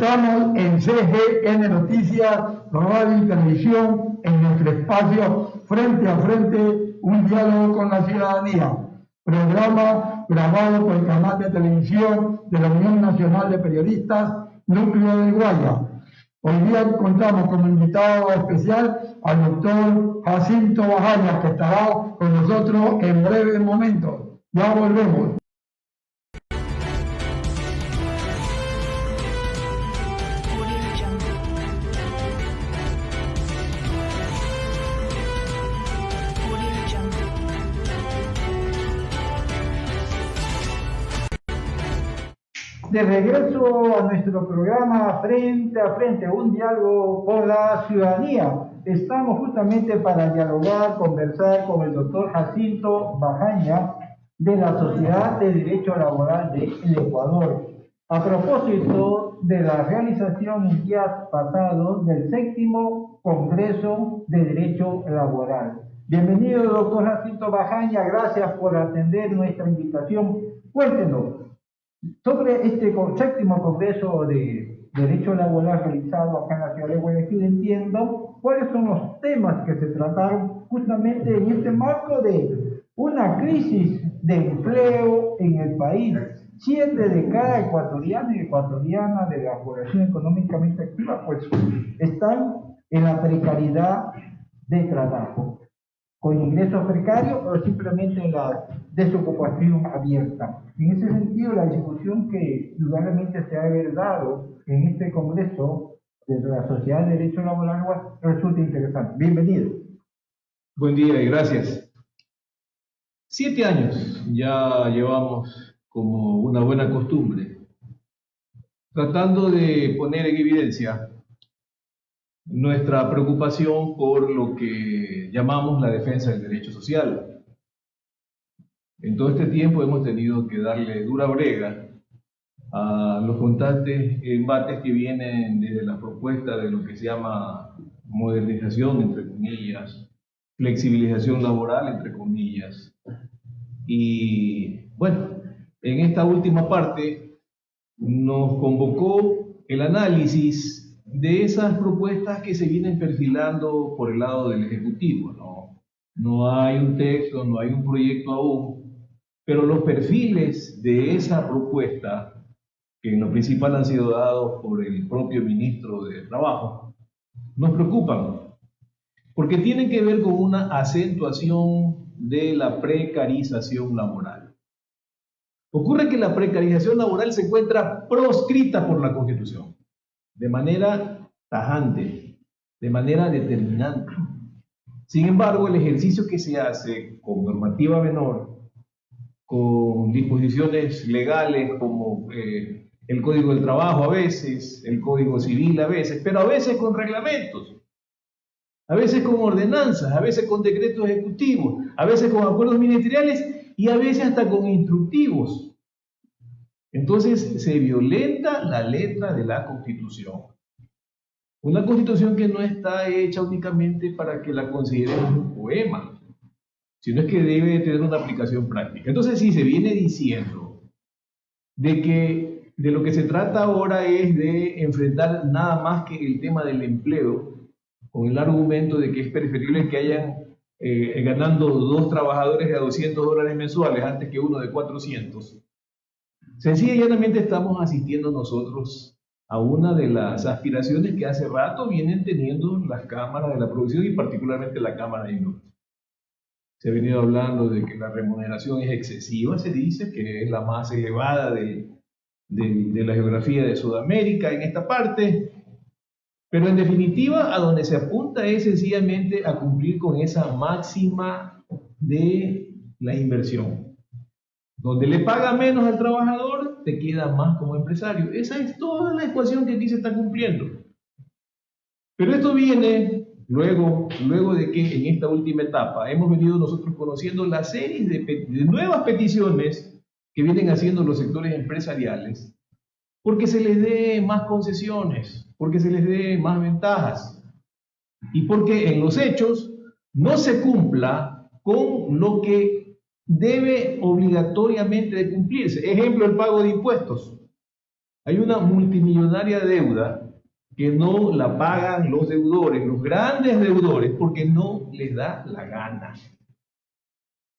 Estamos en CGN Noticias, Radio y Televisión, en nuestro espacio Frente a Frente, un diálogo con la ciudadanía. Programa grabado por el canal de televisión de la Unión Nacional de Periodistas, Núcleo del Guaya. Hoy día contamos como invitado especial al doctor Jacinto Bajaña, que estará con nosotros en breves momentos. Ya volvemos. De regreso a nuestro programa Frente a Frente, un diálogo con la ciudadanía. Estamos justamente para dialogar, conversar con el doctor Jacinto Bajaña de la Sociedad de Derecho Laboral del Ecuador, a propósito de la realización en días pasados del 7º Congreso de Derecho Laboral. Bienvenido, doctor Jacinto Bajaña, gracias por atender nuestra invitación. Cuéntenos sobre este 7º Congreso de Derecho Laboral realizado acá en la ciudad de Guayaquil. Entiendo cuáles son los temas que se trataron justamente en este marco de una crisis de empleo en el país. 7 de cada ecuatoriano y ecuatoriana de la población económicamente activa pues están en la precariedad de trabajo, con ingresos precarios o simplemente en la desocupación abierta. En ese sentido, la discusión que indudablemente se ha haber dado en este Congreso de la Sociedad de Derecho Laboral resulta interesante. Bienvenido. Buen día y gracias. 7 años ya llevamos como una buena costumbre, tratando de poner en evidencia nuestra preocupación por lo que llamamos la defensa del derecho social. En todo este tiempo hemos tenido que darle dura brega a los constantes embates que vienen desde la propuesta de lo que se llama modernización, entre comillas, flexibilización laboral, entre comillas. Y bueno, en esta última parte nos convocó el análisis de esas propuestas que se vienen perfilando por el lado del Ejecutivo. No hay un texto, no hay un proyecto aún, pero los perfiles de esa propuesta, que en lo principal han sido dados por el propio ministro de Trabajo, nos preocupan, porque tienen que ver con una acentuación de la precarización laboral. Ocurre que la precarización laboral se encuentra proscrita por la Constitución, de manera tajante, de manera determinante. Sin embargo, el ejercicio que se hace con normativa menor, con disposiciones legales como el Código del Trabajo a veces, el Código Civil a veces, pero a veces con reglamentos, a veces con ordenanzas, a veces con decretos ejecutivos, a veces con acuerdos ministeriales y a veces hasta con instructivos. Entonces se violenta la letra de la Constitución. Una Constitución que no está hecha únicamente para que la consideremos un poema, sino es que debe tener una aplicación práctica. Entonces sí, se viene diciendo de que de lo que se trata ahora es de enfrentar nada más que el tema del empleo, con el argumento de que es preferible que hayan ganando 2 trabajadores de $200 mensuales antes que uno de 400. Sencilla y llanamente estamos asistiendo nosotros a una de las aspiraciones que hace rato vienen teniendo las cámaras de la producción y particularmente la Cámara de Industria. Se ha venido hablando de que la remuneración es excesiva, se dice que es la más elevada de la geografía de Sudamérica en esta parte, pero en definitiva a donde se apunta es sencillamente a cumplir con esa máxima de la inversión. Donde le paga menos al trabajador, te queda más como empresario. Esa es toda la ecuación que aquí se está cumpliendo. Pero esto viene luego de que en esta última etapa hemos venido nosotros conociendo la serie de nuevas peticiones que vienen haciendo los sectores empresariales, porque se les dé más concesiones, porque se les dé más ventajas, y porque en los hechos no se cumpla con lo que debe obligatoriamente de cumplirse. Ejemplo, el pago de impuestos. Hay una multimillonaria deuda que no la pagan los deudores, los grandes deudores, porque no les da la gana.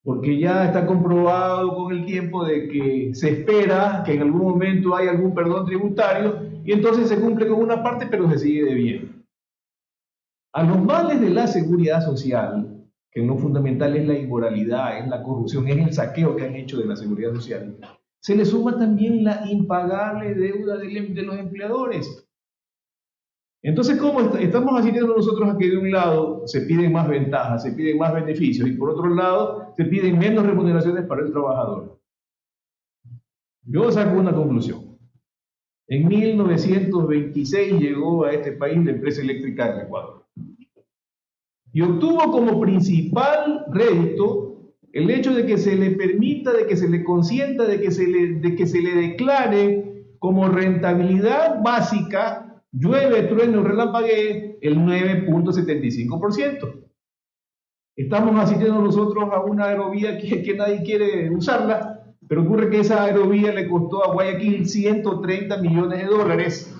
Porque ya está comprobado con el tiempo de que se espera que en algún momento haya algún perdón tributario y entonces se cumple con una parte pero se sigue debiendo. A los males de la seguridad social, que en lo fundamental es la inmoralidad, es la corrupción, es el saqueo que han hecho de la seguridad social, se le suma también la impagable deuda de los empleadores. Entonces, ¿cómo estamos asistiendo nosotros a que de un lado se piden más ventajas, se piden más beneficios y por otro lado se piden menos remuneraciones para el trabajador? Yo saco una conclusión. En 1926 llegó a este país la empresa eléctrica del Ecuador y obtuvo como principal rédito el hecho de que se le permita, de que se le consienta, de que se le declare como rentabilidad básica, llueve, trueno, relampaguee, el 9.75%. Estamos asistiendo nosotros a una aerovía que nadie quiere usarla, pero ocurre que esa aerovía le costó a Guayaquil 130 millones de dólares.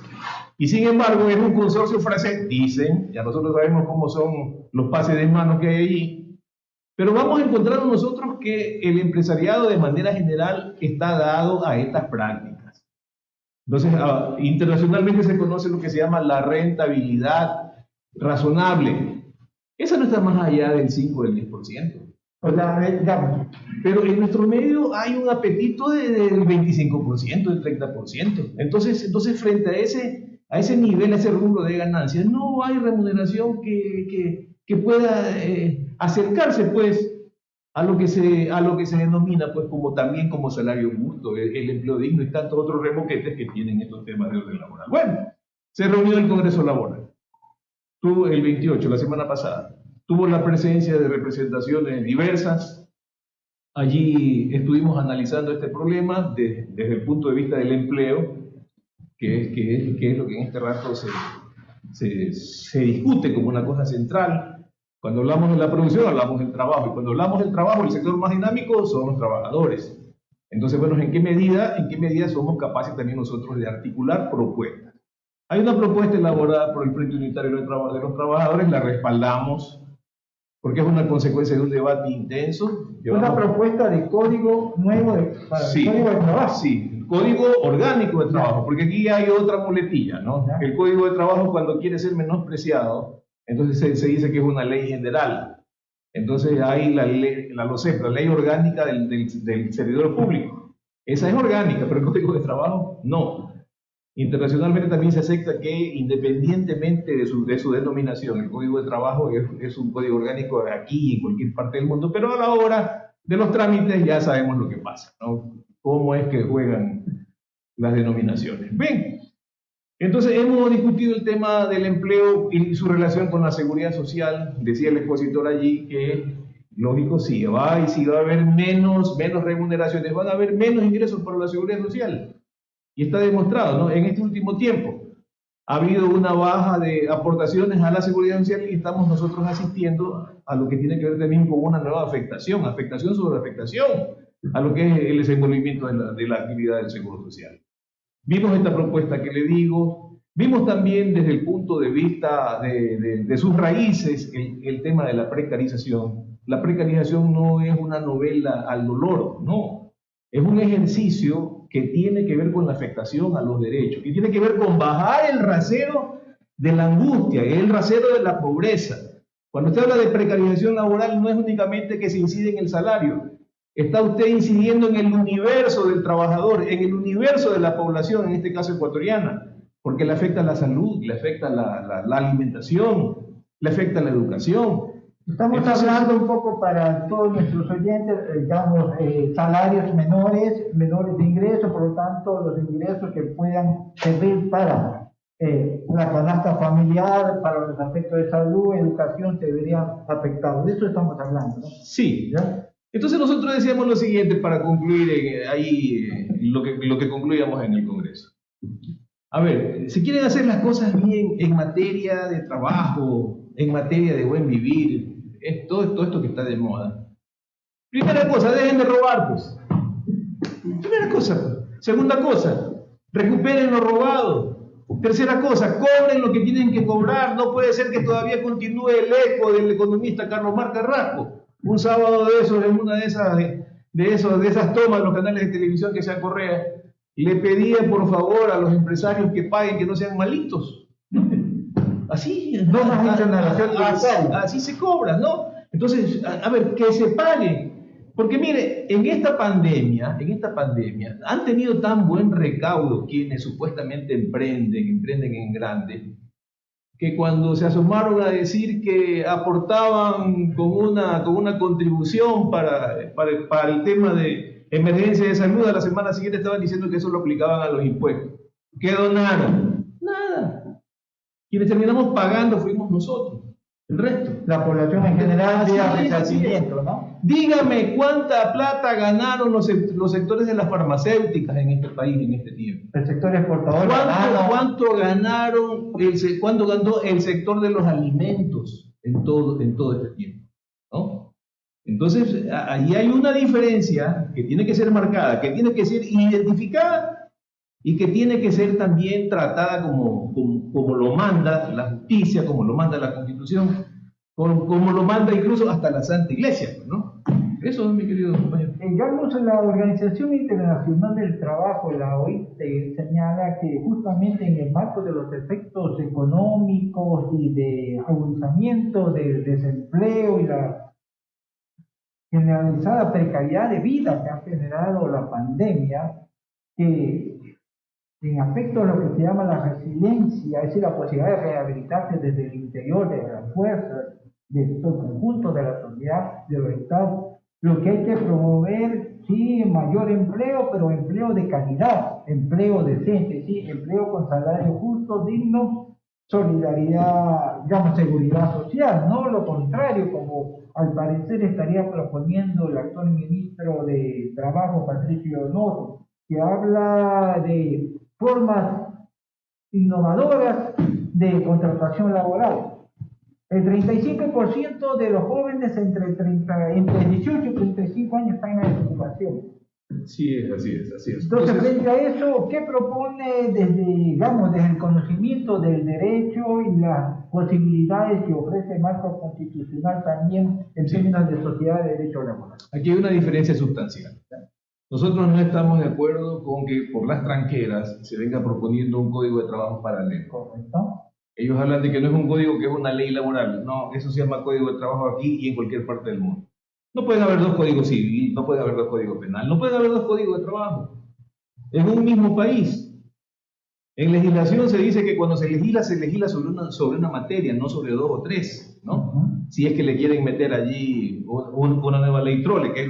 Y sin embargo es un consorcio francés, dicen, ya nosotros sabemos cómo son los pases de manos que hay allí, pero vamos a encontrar nosotros que el empresariado de manera general está dado a estas prácticas. Entonces, internacionalmente se conoce lo que se llama la rentabilidad razonable. Esa no está más allá del 5 o del 10%. Pero en nuestro medio hay un apetito del 25%, del 30%. Entonces frente a ese nivel, a ese rubro de ganancias, no hay remuneración que pueda acercarse, pues, a lo que se denomina, pues, también como salario justo, el empleo digno y tantos otros remoquetes que tienen estos temas de orden laboral. Bueno, se reunió el Congreso Laboral. Tuvo el 28, la semana pasada. Tuvo la presencia de representaciones diversas. Allí estuvimos analizando este problema desde el punto de vista del empleo, que es lo que en este rato se discute como una cosa central. Cuando hablamos de la producción, hablamos del trabajo. Y cuando hablamos del trabajo, el sector más dinámico son los trabajadores. Entonces, bueno, ¿en qué medida somos capaces también nosotros de articular propuestas? Hay una propuesta elaborada por el Frente Unitario de los Trabajadores, la respaldamos, porque es una consecuencia de un debate intenso. Una propuesta de código nuevo para el código de trabajo. Sí, el código orgánico de trabajo, porque aquí hay otra muletilla, ¿no? El código de trabajo, cuando quiere ser menospreciado, entonces se dice que es una ley general. Entonces hay la LOCEP, la ley orgánica del servidor público. Esa es orgánica, pero el código de trabajo no. Internacionalmente también se acepta que independientemente de su denominación, el código de trabajo es un código orgánico aquí y en cualquier parte del mundo, pero a la hora de los trámites ya sabemos lo que pasa, ¿no? Cómo es que juegan las denominaciones. Bien, entonces hemos discutido el tema del empleo y su relación con la seguridad social. Decía el expositor allí que, lógico, si va a haber menos remuneraciones, van a haber menos ingresos para la seguridad social. Y está demostrado, ¿no? En este último tiempo ha habido una baja de aportaciones a la seguridad social y estamos nosotros asistiendo a lo que tiene que ver también con una nueva afectación sobre afectación a lo que es el desenvolvimiento de la actividad del seguro social. Vimos esta propuesta que le digo, vimos también desde el punto de vista de sus raíces el tema de la precarización. La precarización no es una novela al dolor, no, es un ejercicio que tiene que ver con la afectación a los derechos, que tiene que ver con bajar el rasero de la angustia, el rasero de la pobreza. Cuando usted habla de precarización laboral, no es únicamente que se incide en el salario, está usted incidiendo en el universo del trabajador, en el universo de la población, en este caso ecuatoriana, porque le afecta la salud, le afecta la alimentación, le afecta la educación. Estamos hablando un poco para todos nuestros oyentes, digamos, salarios menores de ingreso, por lo tanto, los ingresos que puedan servir para la canasta familiar, para los aspectos de salud, educación, se verían afectados. De eso estamos hablando, ¿no? Sí. ¿Ya? Entonces nosotros decíamos lo siguiente para concluir lo que concluíamos en el Congreso. A ver, si quieren hacer las cosas bien en materia de trabajo, en materia de buen vivir, todo esto que está de moda. Primera cosa, dejen de robar, pues. Primera cosa. Segunda cosa, recuperen lo robado. Tercera cosa, cobren lo que tienen que cobrar. No puede ser que todavía continúe el eco del economista Carlos Mar Carrasco. Un sábado de esos, en una de esas tomas de los canales de televisión que sea Correa, le pedía por favor a los empresarios que paguen, que no sean malitos. Así, no más exoneración tributaria. Así se cobra, ¿no? Entonces, a ver, que se pague. Porque mire, en esta pandemia, han tenido tan buen recaudo quienes supuestamente emprenden en grande, que cuando se asomaron a decir que aportaban con una contribución para el tema de emergencia de salud, a la semana siguiente estaban diciendo que eso lo aplicaban a los impuestos. ¿Qué donaron? Nada. Quienes terminamos pagando fuimos nosotros. El resto. La población en general de resarcimiento, ¿no? Dígame cuánta plata ganaron los sectores de las farmacéuticas en este país en este tiempo. El sector exportador. ¿Cuánto ganó el sector de los alimentos en todo este tiempo? ¿No? Entonces, ahí hay una diferencia que tiene que ser marcada, que tiene que ser identificada y que tiene que ser también tratada como lo manda la justicia, como lo manda la Constitución, como lo manda incluso hasta la Santa Iglesia, ¿no? Eso, mi querido compañero. Digamos, la Organización Internacional del Trabajo, la OIT, señala que justamente en el marco de los efectos económicos y de agudizamiento del desempleo y la generalizada precariedad de vida que ha generado la pandemia, que en aspecto a lo que se llama la resiliencia, es decir, la posibilidad de rehabilitarse desde el interior de las fuerzas, del conjunto de la sociedad, de los estados, lo que hay que promover, sí, mayor empleo, pero empleo de calidad, empleo decente, sí, empleo con salario justo, digno, solidaridad, digamos, seguridad social, no lo contrario, como al parecer estaría proponiendo el actual ministro de Trabajo, Patricio Novo, que habla de formas innovadoras de contratación laboral. El 35% de los jóvenes entre 18 y 35 años están en la desocupación. Sí, así es. Entonces, frente a eso, ¿qué propone desde el conocimiento del derecho y las posibilidades que ofrece el marco constitucional también en términos de sociedad de derecho laboral? Aquí hay una diferencia sustancial. Nosotros no estamos de acuerdo con que por las tranqueras se venga proponiendo un código de trabajo paralelo. Correcto. Ellos hablan de que no es un código, que es una ley laboral. No, eso se llama código de trabajo aquí y en cualquier parte del mundo. No pueden haber dos códigos civiles, no pueden haber dos códigos penales, no pueden haber dos códigos de trabajo en un mismo país. En legislación se dice que cuando se legisla sobre una materia, no sobre dos o tres, ¿no? Si es que le quieren meter allí una nueva ley trole, que es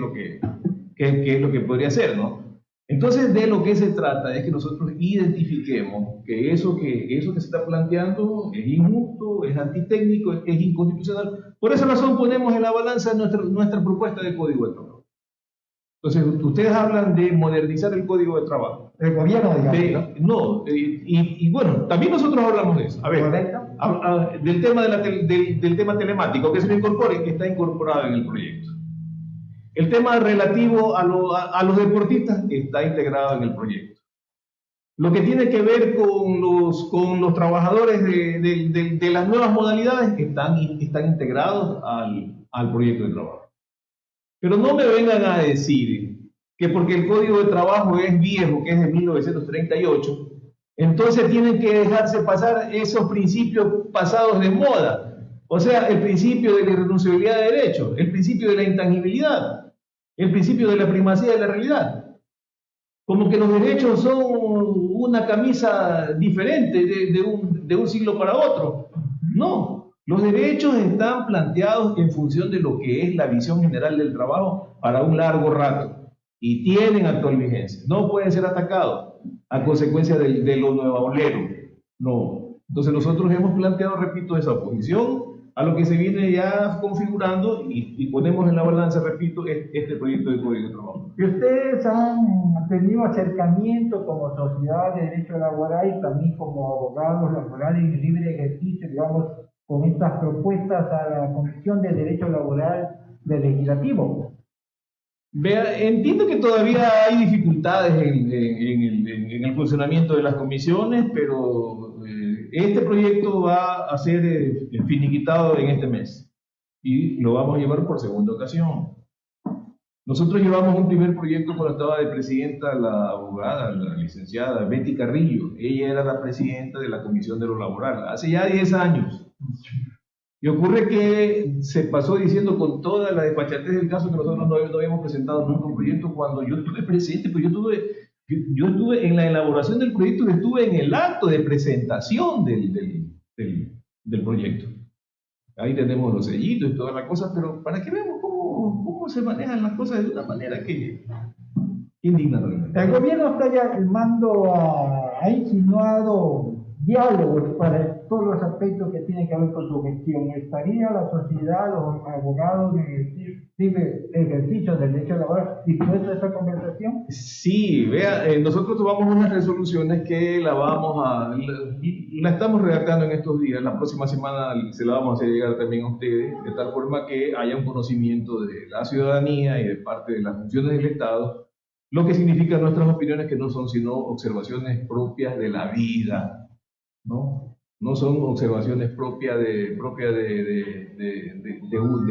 lo que podría ser, ¿no? Entonces, de lo que se trata es que nosotros identifiquemos que eso que se está planteando es injusto, es antitécnico, es inconstitucional. Por esa razón ponemos en la balanza nuestra propuesta de código de trabajo. Entonces, ustedes hablan de modernizar el código de trabajo. El gobierno, digamos. Y bueno, también nosotros hablamos de eso. A ver, del tema telemático, que se lo incorpore, que está incorporado en el proyecto. El tema relativo a los deportistas está integrado en el proyecto. Lo que tiene que ver con los trabajadores de las nuevas modalidades están integrados al proyecto de trabajo. Pero no me vengan a decir que porque el Código de Trabajo es viejo, que es de 1938, entonces tienen que dejarse pasar esos principios pasados de moda. O sea, el principio de la irrenunciabilidad de derechos, el principio de la intangibilidad, el principio de la primacía de la realidad. Como que los derechos son una camisa diferente de un siglo para otro. No, los derechos están planteados en función de lo que es la visión general del trabajo para un largo rato y tienen actual vigencia. No pueden ser atacados a consecuencia de lo nuevaolero. No. Entonces nosotros hemos planteado, repito, esa oposición a lo que se viene ya configurando y ponemos en la balanza, repito, este proyecto de Código de Trabajo. ¿Y ustedes han tenido acercamiento como sociedad de derecho laboral y también como abogados laborales en libre ejercicio, digamos, con estas propuestas a la Comisión de Derecho Laboral del Legislativo? Vea, entiendo que todavía hay dificultades en el funcionamiento de las comisiones, pero este proyecto va a ser finiquitado en este mes y lo vamos a llevar por segunda ocasión. Nosotros llevamos un primer proyecto cuando estaba de presidenta la abogada, la licenciada Betty Carrillo. Ella era la presidenta de la Comisión de lo Laboral, hace ya 10 años. Y ocurre que se pasó diciendo con toda la desfachatez del caso que nosotros no habíamos presentado nunca un proyecto cuando yo estuve presente, pues yo estuve en la elaboración del proyecto y estuve en el acto de presentación del proyecto. Ahí tenemos los sellitos y todas las cosas, pero para que veamos cómo se manejan las cosas de una manera que indigna realmente. El gobierno está llamando ha insinuado diálogos para todos los aspectos que tienen que ver con su gestión. ¿Estaría la sociedad, los abogados en el ejercicio del derecho laboral dispuestos a esta conversación? Sí, vea, nosotros tomamos unas resoluciones que la estamos redactando en estos días. La próxima semana se la vamos a hacer llegar también a ustedes, de tal forma que haya un conocimiento de la ciudadanía y de parte de las funciones del Estado, lo que significa nuestras opiniones, que no son sino observaciones propias de la vida, ¿no? No son observaciones propias de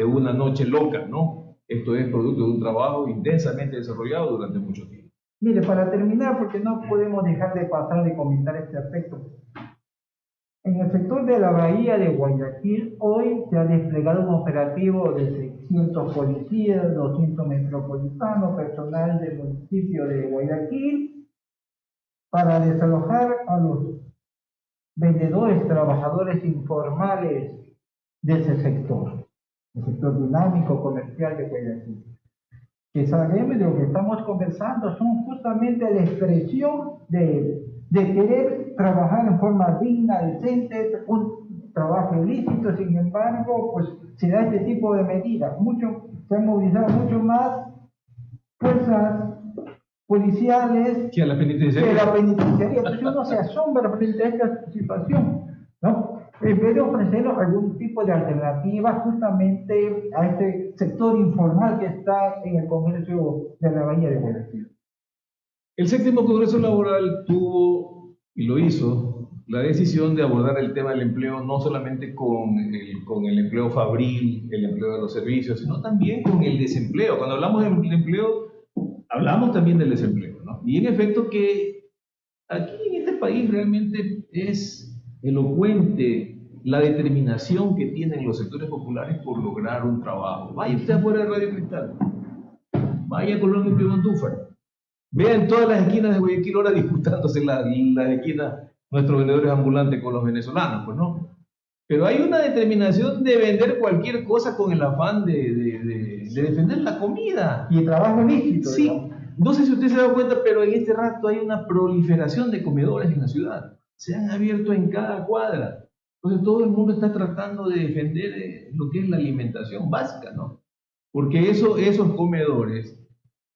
una noche loca, ¿no? Esto es producto de un trabajo intensamente desarrollado durante mucho tiempo. Mire, para terminar, porque no podemos dejar de pasar de comentar este aspecto. En el sector de la bahía de Guayaquil, hoy se ha desplegado un operativo de 600 policías, 200 metropolitanos, personal del municipio de Guayaquil, para desalojar a los vendedores, trabajadores informales de ese sector, el sector dinámico comercial de Guayaquil. Que sabemos de lo que estamos conversando son justamente la expresión de querer trabajar en forma digna, decente, un trabajo ilícito. Sin embargo, pues se da este tipo de medidas. Se han movilizado mucho más fuerzas policiales que a la penitenciaría. Entonces uno se asombra frente a esta situación, ¿no? En vez de ofrecernos algún tipo de alternativa justamente a este sector informal que está en el comercio de la bahía de Guayaquil. El séptimo Congreso Laboral tuvo, y lo hizo, la decisión de abordar el tema del empleo no solamente con el empleo fabril, el empleo de los servicios, sino también con el desempleo. Cuando hablamos del empleo, hablamos también del desempleo, ¿no? Y en efecto que aquí en este país realmente es elocuente la determinación que tienen los sectores populares por lograr un trabajo. Vaya usted afuera de Radio Cristal, vaya a Colonia y Piemontúfar, vean todas las esquinas de Guayaquil ahora disputándose las esquinas nuestros vendedores ambulantes con los venezolanos, pues no. Pero hay una determinación de vender cualquier cosa con el afán de defender la comida. Y el trabajo ilícito. Sí, no sé si usted se da cuenta, pero en este rato hay una proliferación de comedores en la ciudad. Se han abierto en cada cuadra. Entonces todo el mundo está tratando de defender lo que es la alimentación básica, ¿no? Porque esos comedores,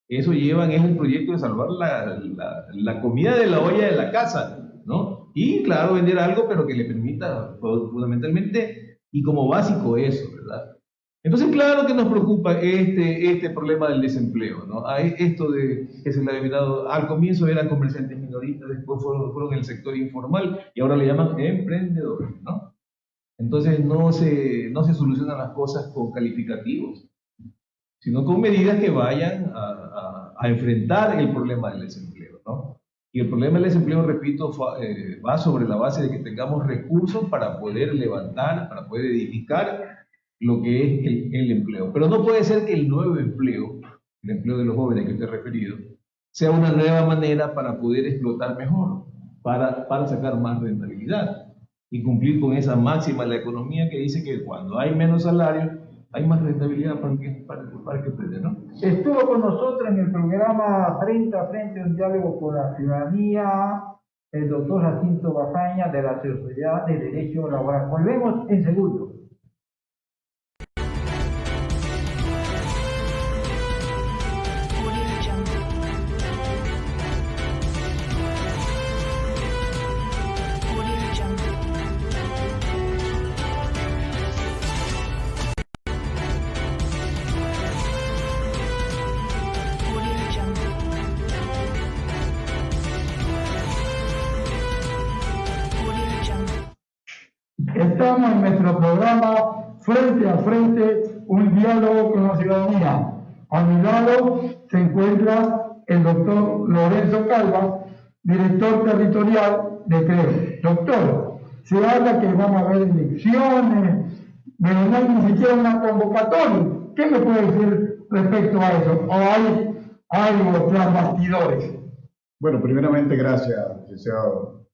eso llevan, es el proyecto de salvar la comida de la olla de la casa, ¿no? Y claro, vender algo, pero que le permita fundamentalmente y como básico eso, ¿verdad? Entonces, claro que nos preocupa este problema del desempleo, ¿no? Hay esto de que se le ha denominado, al comienzo eran comerciantes minoristas, después fueron el sector informal y ahora le llaman emprendedores, ¿no? Entonces no se solucionan las cosas con calificativos, sino con medidas que vayan a enfrentar el problema del desempleo, ¿no? Y el problema del desempleo, repito, va sobre la base de que tengamos recursos para poder levantar, para poder edificar lo que es el empleo. Pero no puede ser que el nuevo empleo, el empleo de los jóvenes que usted ha referido, sea una nueva manera para poder explotar mejor, para sacar más rentabilidad y cumplir con esa máxima de la economía que dice que cuando hay menos salario, hay más rentabilidad para que prende, ¿no? Estuvo con nosotros en el programa Frente a Frente, un diálogo con la ciudadanía, el doctor Jacinto Bazaña de la Sociedad de Derecho Laboral. Volvemos en segundos. comenzamos en nuestro programa Frente a Frente, un diálogo con la ciudadanía. A mi lado se encuentra el doctor Lorenzo Calva, director territorial de CREO. Doctor, se habla que vamos a haber elecciones, pero no hay ni siquiera una convocatoria. ¿Qué me puede decir respecto a eso? ¿O hay algo tras bastidores? Bueno, primeramente, gracias, licenciado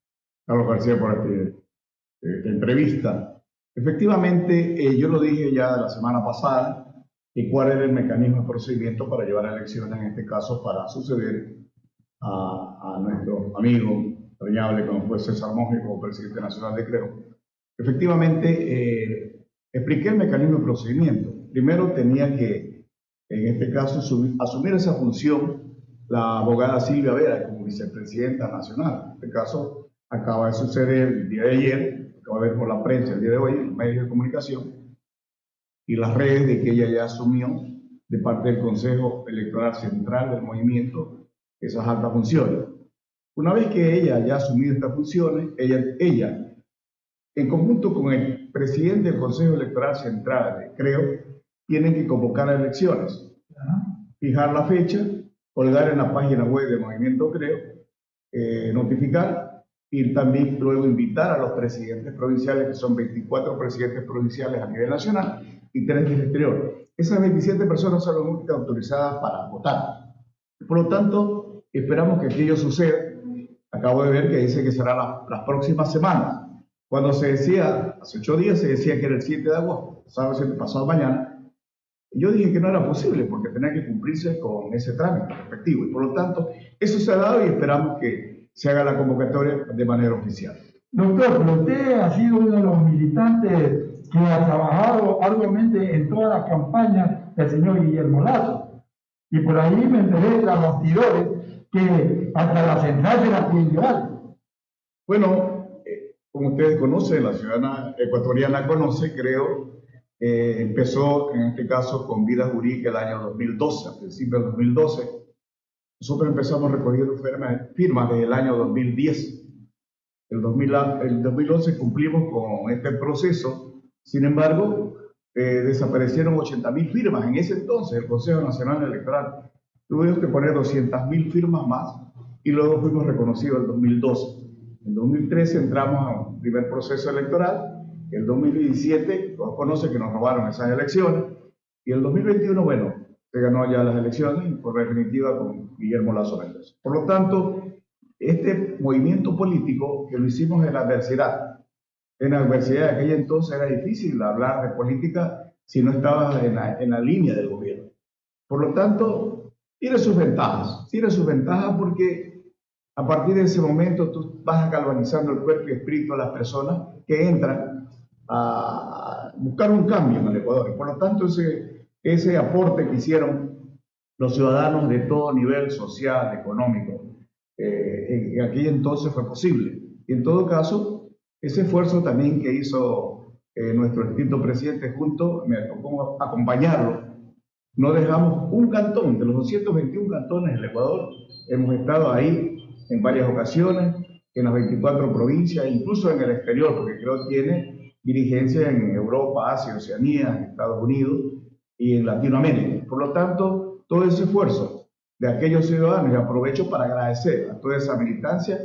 Carlos García, por esta entrevista. Efectivamente, yo lo dije ya la semana pasada, y cuál era el mecanismo de procedimiento para llevar a elecciones, en este caso, para suceder a nuestro amigo entrañable como fue César Monge como presidente nacional de CREO. Efectivamente, expliqué el mecanismo de procedimiento. Primero tenía que, en este caso, asumir esa función la abogada Silvia Vera como vicepresidenta nacional. En este caso, acaba de suceder el día de ayer, acaba de ver por la prensa el día de hoy, en los medios de comunicación y las redes, de que ella ya asumió de parte del Consejo Electoral Central del movimiento esas altas funciones. Una vez que ella ya ha asumido estas funciones, ella en conjunto con el presidente del Consejo Electoral Central, creo, tienen que convocar a elecciones, fijar la fecha, colgar en la página web del movimiento CREO, notificar y también luego invitar a los presidentes provinciales, que son 24 presidentes provinciales a nivel nacional y 3 del exterior. Esas 27 personas son las únicas autorizadas para votar. Por lo tanto, esperamos que aquello suceda. Acabo de ver que dice que será las próximas semanas. Cuando se decía, hace 8 días se decía que era el 7 de agosto, pasado mañana, yo dije que no era posible porque tenía que cumplirse con ese trámite respectivo. Y por lo tanto, eso se ha dado y esperamos que se haga la convocatoria de manera oficial. Doctor, pero usted ha sido uno de los militantes que ha trabajado arduamente en todas las campañas del señor Guillermo Lasso. Y por ahí me enteré de los bastidores que hasta la central se la quieren llevar. Bueno, como ustedes conocen, la ciudadana ecuatoriana conoce, creo, empezó en este caso con Vida Jurídica el año 2012, a principios del 2012. Nosotros empezamos recogiendo firmas desde el año 2010. El 2011 cumplimos con este proceso, sin embargo, desaparecieron 80.000 firmas. En ese entonces el Consejo Nacional Electoral tuvimos que poner 200.000 firmas más y luego fuimos reconocidos en 2012. En 2013 entramos a un primer proceso electoral. El 2017, todos conocen que nos robaron esas elecciones. Y el 2021, bueno, se ganó ya las elecciones y por definitiva con Guillermo Lasso Méndez. Por lo tanto, este movimiento político que lo hicimos en la adversidad de aquella entonces era difícil hablar de política si no estabas en la línea del gobierno. Por lo tanto, tiene sus ventajas porque a partir de ese momento tú vas galvanizando el cuerpo y espíritu de las personas que entran a buscar un cambio en el Ecuador. Y por lo tanto, ese aporte que hicieron los ciudadanos de todo nivel social, económico, en aquel entonces fue posible. Y en todo caso, ese esfuerzo también que hizo nuestro distinto presidente junto, me tocó acompañarlo. No dejamos un cantón, de los 221 cantones del Ecuador, hemos estado ahí en varias ocasiones, en las 24 provincias, incluso en el exterior, porque creo que tiene dirigencia en Europa, Asia, Oceanía, en Estados Unidos y en Latinoamérica. Por lo tanto, todo ese esfuerzo de aquellos ciudadanos, y aprovecho para agradecer a toda esa militancia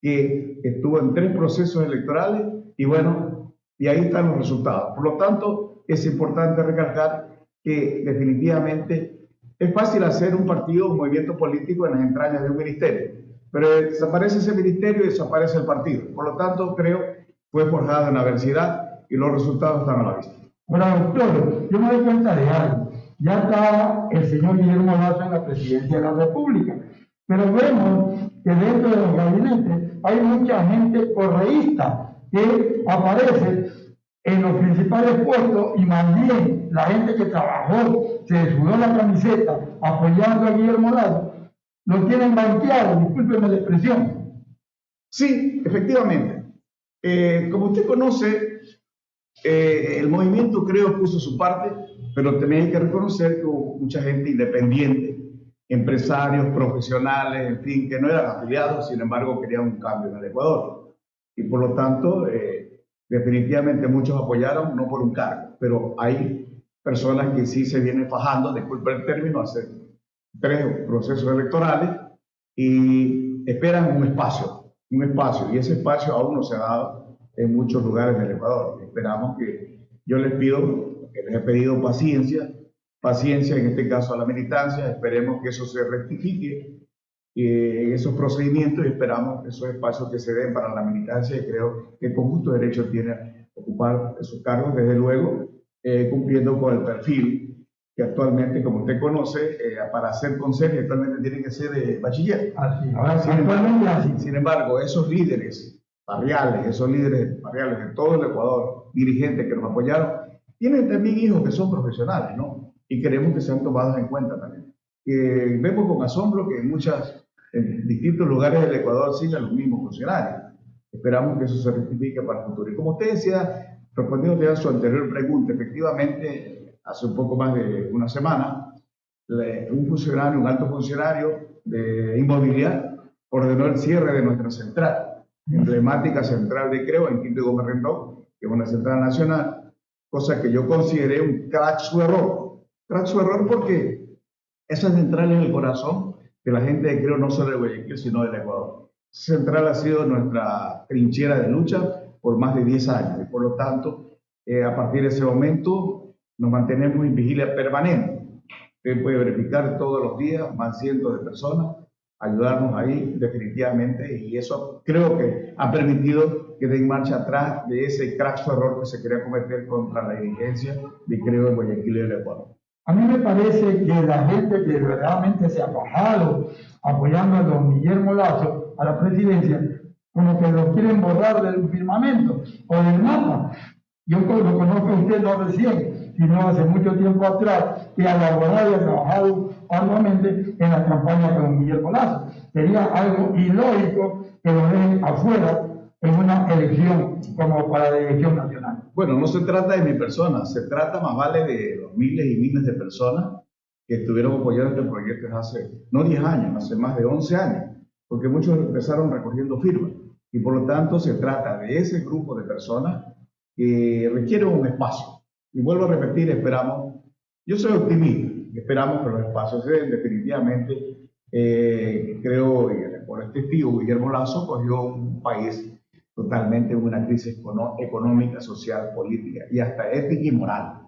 que estuvo en 3 procesos electorales y bueno, y ahí están los resultados. Por lo tanto, es importante recalcar que definitivamente es fácil hacer un partido, un movimiento político en las entrañas de un ministerio, pero desaparece ese ministerio y desaparece el partido. Por lo tanto, creo fue forjado en la adversidad y los resultados están a la vista. Bueno, doctor, yo me doy cuenta de algo. Ya está el señor Guillermo Lasso en la presidencia de la República, pero vemos que dentro de los gabinetes hay mucha gente correísta que aparece en los principales puestos y más bien la gente que trabajó, se sudó la camiseta apoyando a Guillermo Lasso, lo tienen banqueado, discúlpeme la expresión. Sí, efectivamente. Como usted conoce, el movimiento creo puso su parte, pero también hay que reconocer que hubo mucha gente independiente, empresarios, profesionales, en fin, que no eran afiliados, sin embargo querían un cambio en el Ecuador. Y por lo tanto, Definitivamente muchos apoyaron, no por un cargo, pero hay personas que sí se vienen fajando, disculpa el término, hace 3 procesos electorales y esperan un espacio, y ese espacio aún no se ha dado en muchos lugares del Ecuador. Esperamos que, yo les pido, que les he pedido paciencia en este caso a la militancia, esperemos que eso se rectifique en esos procedimientos y esperamos esos espacios que se den para la militancia y creo que con justo derecho tiene ocupar esos cargos, desde luego cumpliendo con el perfil que actualmente, como usted conoce, para ser conserje actualmente tiene que ser de bachiller. Sin embargo, esos líderes barriales de todo el Ecuador, dirigentes que nos apoyaron, tienen también hijos que son profesionales, ¿no? Y queremos que sean tomados en cuenta también. Vemos con asombro que en distintos lugares del Ecuador siguen los mismos funcionarios. Esperamos que eso se rectifique para el futuro. Y como usted decía, respondiendo a su anterior pregunta, efectivamente, hace un poco más de una semana, un alto funcionario de inmobiliaria, ordenó el cierre de nuestra central, emblemática central de Creo, en Quinto y Gómez Rendón, que es una central nacional, cosa que yo consideré un craso error. Craso error porque esa central es el corazón de la gente de Creo, no solo de Guayaquil, sino del Ecuador. Esa central ha sido nuestra trinchera de lucha por más de 10 años y por lo tanto, a partir de ese momento, nos mantenemos en vigilia permanente. Usted puede verificar todos los días, van cientos de personas, ayudarnos ahí definitivamente y eso creo que ha permitido que den marcha atrás de ese craso error que se quería cometer contra la dirigencia de Creo en Guayaquil y el Ecuador. A mí me parece que la gente que verdaderamente se ha bajado apoyando a don Guillermo Lasso a la presidencia, como que lo quieren borrar del firmamento o del mapa. Yo lo conozco a usted no recién, sino hace mucho tiempo atrás, que ha elaborado y ha trabajado arduamente en la campaña con don Guillermo Lasso. Sería algo ilógico que lo dejen afuera en una elección como para la elección nacional. Bueno, no se trata de mi persona, se trata más vale de los miles y miles de personas que estuvieron apoyando este proyecto hace, no 10 años, hace más de 11 años, porque muchos empezaron recogiendo firmas. Y por lo tanto se trata de ese grupo de personas que requieren un espacio. Y vuelvo a repetir, esperamos, yo soy optimista, esperamos que los espacios se den definitivamente. Creo que por el testigo Guillermo Lasso cogió un país totalmente en una crisis económica, social, política y hasta ética y moral.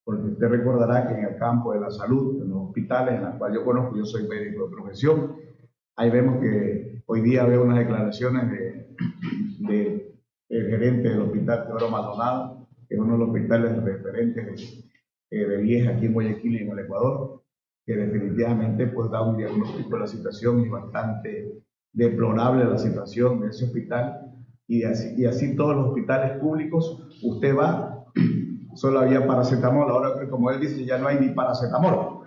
Porque usted recordará que en el campo de la salud, en los hospitales en los cuales yo conozco, yo soy médico de profesión, ahí vemos que hoy día veo unas declaraciones del gerente del hospital Teodoro Maldonado, que es uno de los hospitales referentes de Lieja aquí en Guayaquil y en el Ecuador, que definitivamente pues da un diagnóstico de la situación y bastante deplorable la situación de ese hospital. Y así todos los hospitales públicos, usted va, solo había paracetamol, ahora como él dice ya no hay ni paracetamol.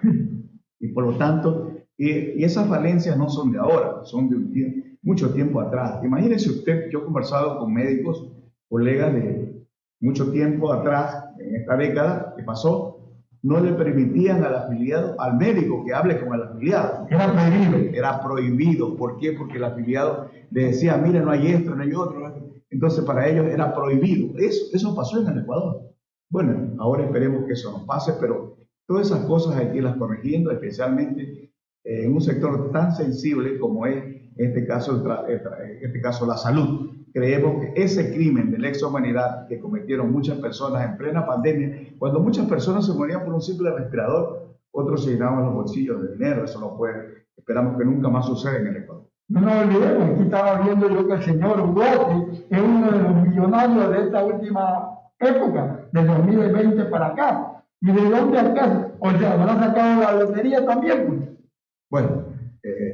Y por lo tanto, y esas falencias no son de ahora, son de mucho tiempo atrás. Imagínese usted, yo he conversado con médicos, colegas de mucho tiempo atrás, en esta década que pasó, no le permitían al afiliado, al médico que hable con el afiliado. Era prohibido. Era prohibido. ¿Por qué? Porque el afiliado le decía, mira, no hay esto, no hay otro. Entonces para ellos era prohibido. Eso pasó en el Ecuador. Bueno, ahora esperemos que eso no pase, pero todas esas cosas hay que irlas corrigiendo, especialmente en un sector tan sensible como es en este caso la salud. Creemos que ese crimen de lesa humanidad que cometieron muchas personas en plena pandemia, cuando muchas personas se morían por un simple respirador, otros se llenaban los bolsillos de dinero. Eso no puede, esperamos que nunca más suceda en el Ecuador. No nos olvidemos, aquí estaba viendo yo que el señor Ugarte es uno de los millonarios de esta última época, del 2020 para acá. ¿Y de dónde acá? O sea, ¿habrá sacado la lotería también? Pues? Bueno,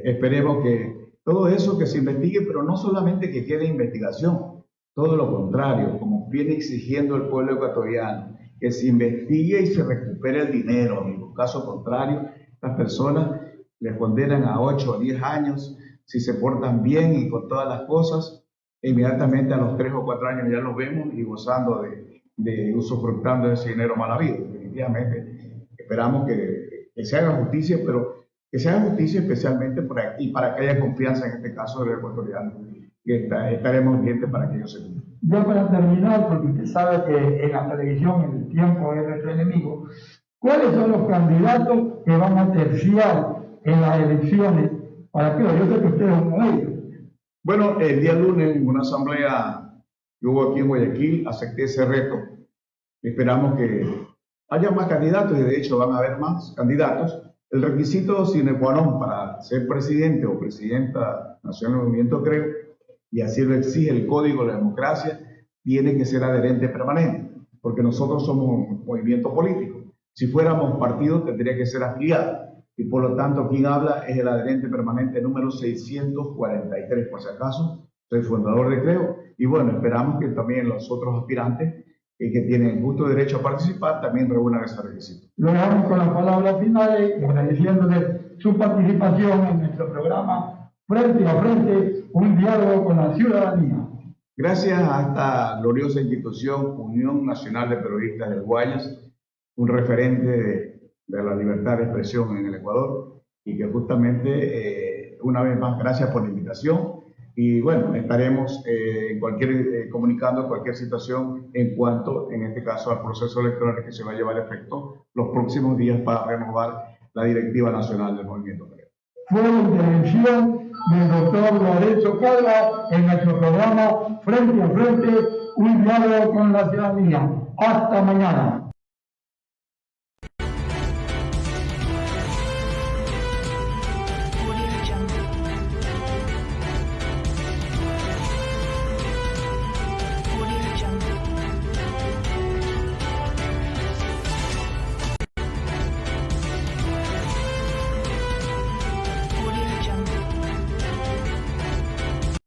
esperemos que todo eso que se investigue, pero no solamente que quede investigación, todo lo contrario, como viene exigiendo el pueblo ecuatoriano, que se investigue y se recupere el dinero, amigo. Caso contrario, las personas les condenan a 8 o 10 años si se portan bien y con todas las cosas, inmediatamente a los 3 o 4 años ya los vemos y gozando de usufructando de ese dinero mal habido. Definitivamente esperamos que se haga justicia, pero que se haga justicia especialmente para que haya confianza en este caso del ecuatoriano que estaremos pendientes para que ellos se cumplan. Ya para terminar, porque usted sabe que en la televisión el tiempo es nuestro enemigo, ¿cuáles son los candidatos que van a terciar en las elecciones? ¿Para qué? Yo sé que usted es uno de ellos. Bueno, el día lunes, en una asamblea que hubo aquí en Guayaquil, acepté ese reto. Esperamos que haya más candidatos, y de hecho van a haber más candidatos. El requisito sine qua non para ser presidente o presidenta nacional del movimiento CREO, y así lo exige el Código de la Democracia, tiene que ser adherente permanente, porque nosotros somos un movimiento político. Si fuéramos partido, tendría que ser afiliado, y por lo tanto quien habla es el adherente permanente número 643, por si acaso. Soy fundador de CREO, y bueno, esperamos que también los otros aspirantes que tienen justo derecho a participar también reúnan ese requisito. Lo dejamos con las palabras finales, agradeciéndole su participación en nuestro programa Frente a Frente, un diálogo con la ciudadanía. Gracias a esta gloriosa institución, Unión Nacional de Periodistas del Guayas, un referente de la libertad de expresión en el Ecuador, y que justamente, una vez más, gracias por la invitación. Y bueno, estaremos comunicando cualquier situación en cuanto, en este caso, al proceso electoral que se va a llevar a efecto los próximos días para renovar la directiva nacional del movimiento. Fue la intervención del doctor Lorenzo Calva en nuestro programa Frente a Frente, un diálogo con la ciudadanía. Hasta mañana.